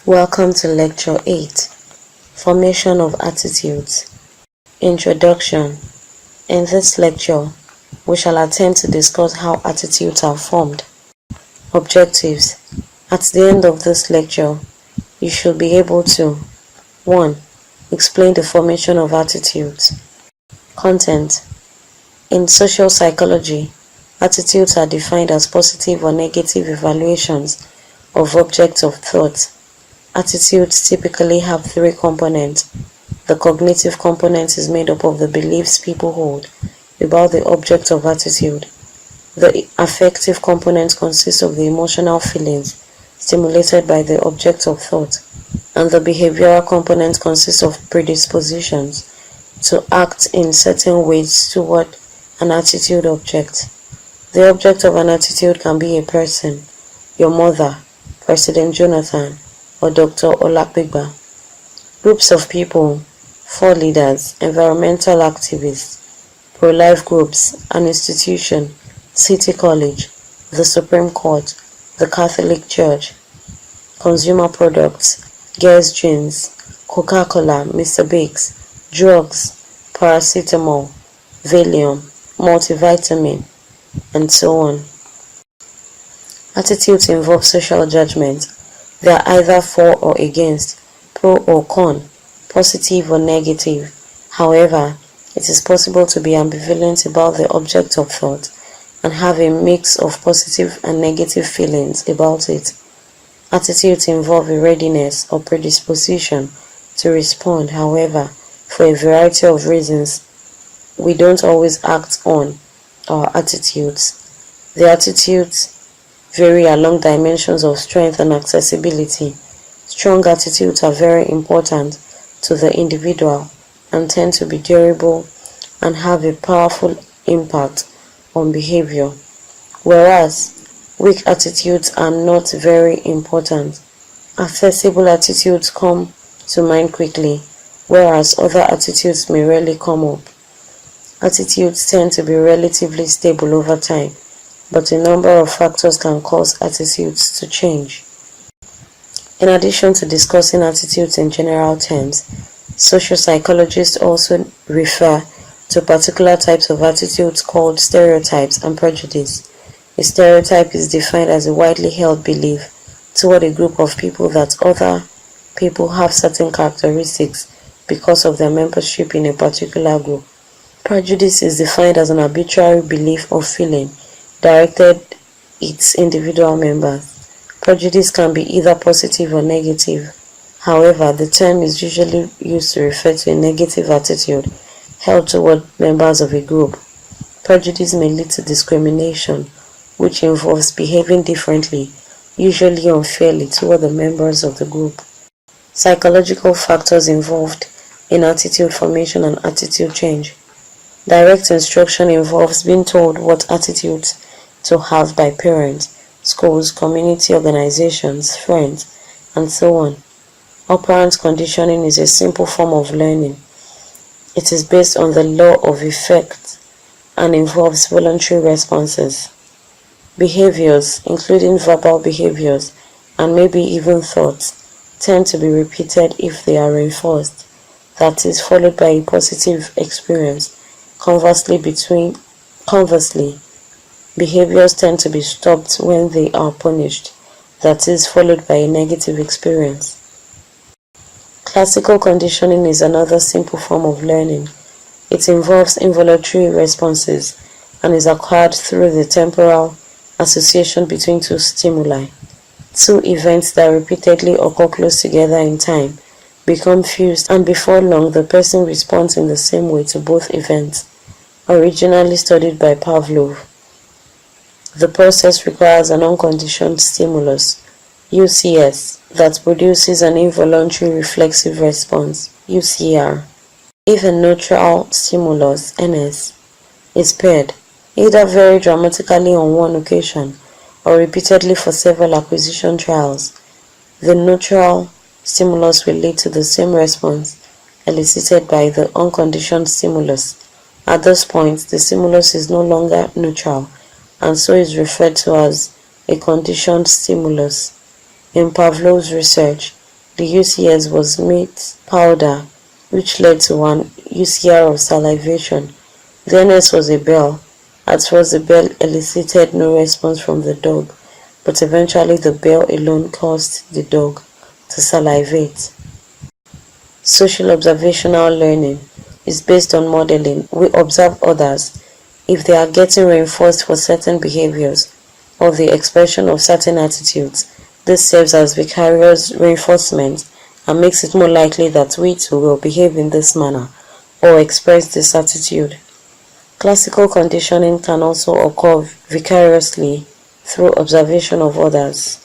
Welcome to Lecture 8, Formation of Attitudes. Introduction. In this lecture, we shall attempt to discuss how attitudes are formed. Objectives. At the end of this lecture, you should be able to 1. Explain the formation of attitudes. Content. In social psychology, attitudes are defined as positive or negative evaluations of objects of thought. Attitudes typically have three components. The cognitive component is made up of the beliefs people hold about the object of attitude. The affective component consists of the emotional feelings stimulated by the object of thought, and the behavioral component consists of predispositions to act in certain ways toward an attitude object. The object of an attitude can be a person, your mother, President Jonathan, or Dr. Olakbigba. Groups of people, 4 leaders, environmental activists, pro-life groups, an institution, City College, the Supreme Court, the Catholic Church, consumer products, Guess Jeans, Coca-Cola, Mr. Biggs, drugs, paracetamol, Valium, multivitamin, and so on. Attitudes involve social judgment. They are either for or against, pro or con, positive or negative. However, it is possible to be ambivalent about the object of thought and have a mix of positive and negative feelings about it. Attitudes involve a readiness or predisposition to respond. However, for a variety of reasons, we don't always act on our attitudes. The attitudes vary along dimensions of strength and accessibility. Strong attitudes are very important to the individual and tend to be durable and have a powerful impact on behavior, whereas weak attitudes are not very important. Accessible attitudes come to mind quickly, whereas other attitudes may rarely come up. Attitudes tend to be relatively stable over time, but a number of factors can cause attitudes to change. In addition to discussing attitudes in general terms, social psychologists also refer to particular types of attitudes called stereotypes and prejudice. A stereotype is defined as a widely held belief toward a group of people that other people have certain characteristics because of their membership in a particular group. Prejudice is defined as an arbitrary belief or feeling directed its individual members. Prejudice can be either positive or negative. However, the term is usually used to refer to a negative attitude held toward members of a group. Prejudice may lead to discrimination, which involves behaving differently, usually unfairly, toward the members of the group. Psychological factors involved in attitude formation and attitude change. Direct instruction involves being told what attitudes to have by parents, schools, community organizations, friends, and so on. Operant conditioning is a simple form of learning. It is based on the law of effect and involves voluntary responses. Behaviors, including verbal behaviors and maybe even thoughts, tend to be repeated if they are reinforced, that is, followed by a positive experience. Conversely, behaviors tend to be stopped when they are punished, that is, followed by a negative experience. Classical conditioning is another simple form of learning. It involves involuntary responses and is acquired through the temporal association between two stimuli. Two events that repeatedly occur close together in time become fused, and before long the person responds in the same way to both events. Originally studied by Pavlov, the process requires an unconditioned stimulus, UCS, that produces an involuntary reflexive response, UCR. If a neutral stimulus, NS, is paired, either very dramatically on one occasion or repeatedly for several acquisition trials, the neutral stimulus will lead to the same response elicited by the unconditioned stimulus. At this point, the stimulus is no longer neutral and so is referred to as a conditioned stimulus. In Pavlov's research, the UCS was meat powder, which led to an UCR of salivation. The NS was a bell. At first the bell elicited no response from the dog, but eventually the bell alone caused the dog to salivate. Social observational learning is based on modeling. We observe others. If they are getting reinforced for certain behaviors or the expression of certain attitudes, this serves as vicarious reinforcement and makes it more likely that we too will behave in this manner or express this attitude. Classical conditioning can also occur vicariously through observation of others.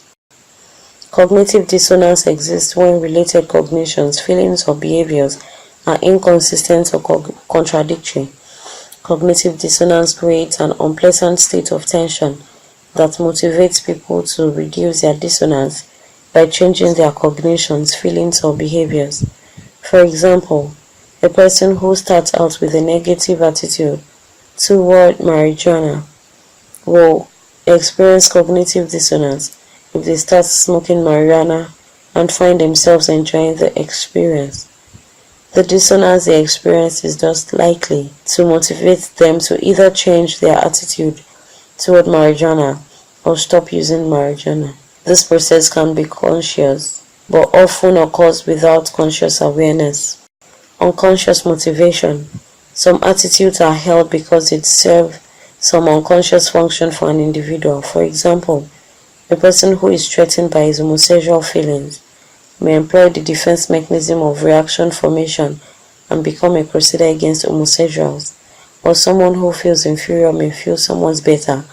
Cognitive dissonance exists when related cognitions, feelings, or behaviors are inconsistent or contradictory. Cognitive dissonance creates an unpleasant state of tension that motivates people to reduce their dissonance by changing their cognitions, feelings, or behaviors. For example, a person who starts out with a negative attitude toward marijuana will experience cognitive dissonance if they start smoking marijuana and find themselves enjoying the experience. The dissonance they experience is thus likely to motivate them to either change their attitude toward marijuana or stop using marijuana. This process can be conscious, but often occurs without conscious awareness. Unconscious motivation. Some attitudes are held because it serves some unconscious function for an individual. For example, a person who is threatened by his homosexual feelings may employ the defense mechanism of reaction formation and become a crusader against homosexuals, or someone who feels inferior may feel someone's better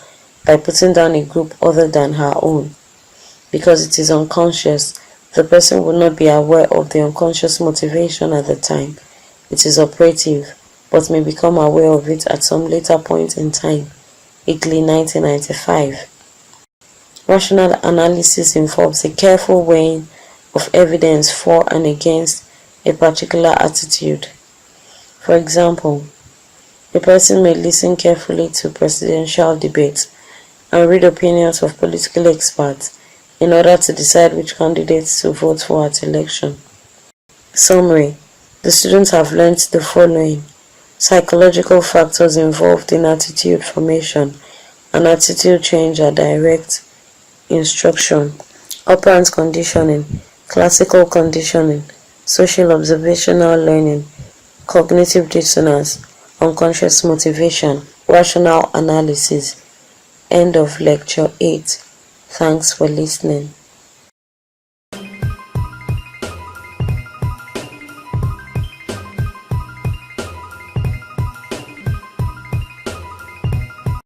by putting down a group other than her own. Because it is unconscious, the person will not be aware of the unconscious motivation at the time it is operative, but may become aware of it at some later point in time. Italy, 1995. Rational analysis involves a careful weighing of evidence for and against a particular attitude. For example, a person may listen carefully to presidential debates and read opinions of political experts in order to decide which candidates to vote for at election. Summary: the students have learnt the following. Psychological factors involved in attitude formation and attitude change are direct instruction. Operant conditioning, classical conditioning, social observational learning, cognitive dissonance, unconscious motivation, rational analysis. End of lecture 8. Thanks for listening.